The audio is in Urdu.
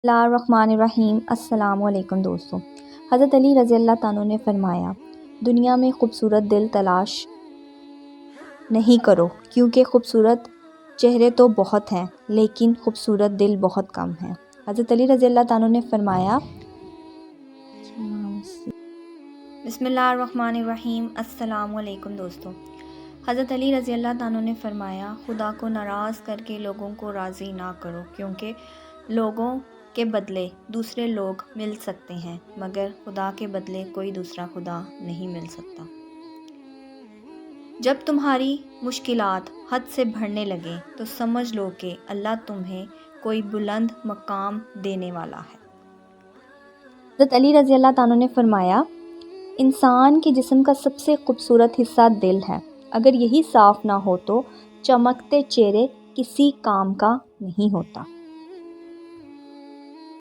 بسم اللہ الرحمن الرحیم۔ السلام علیکم دوستو۔ حضرت علی رضی اللہ تعالیٰ نے فرمایا، دنیا میں خوبصورت دل تلاش نہیں کرو، کیونکہ خوبصورت چہرے تو بہت ہیں لیکن خوبصورت دل بہت کم ہیں۔ حضرت علی رضی اللہ تعالیٰ نے فرمایا، بسم اللہ الرحمن الرحیم۔ السلام علیکم دوستو۔ حضرت علی رضی اللہ تعالیٰ نے فرمایا، خدا کو ناراض کر کے لوگوں کو راضی نہ کرو، کیونکہ لوگوں کے بدلے دوسرے لوگ مل سکتے ہیں مگر خدا کے بدلے کوئی دوسرا خدا نہیں مل سکتا۔ جب تمہاری مشکلات حد سے بڑھنے لگیں تو سمجھ لو کہ اللہ تمہیں کوئی بلند مقام دینے والا ہے۔ حضرت علی رضی اللہ تعالیٰ نے فرمایا، انسان کے جسم کا سب سے خوبصورت حصہ دل ہے، اگر یہی صاف نہ ہو تو چمکتے چہرے کسی کام کا نہیں ہوتا۔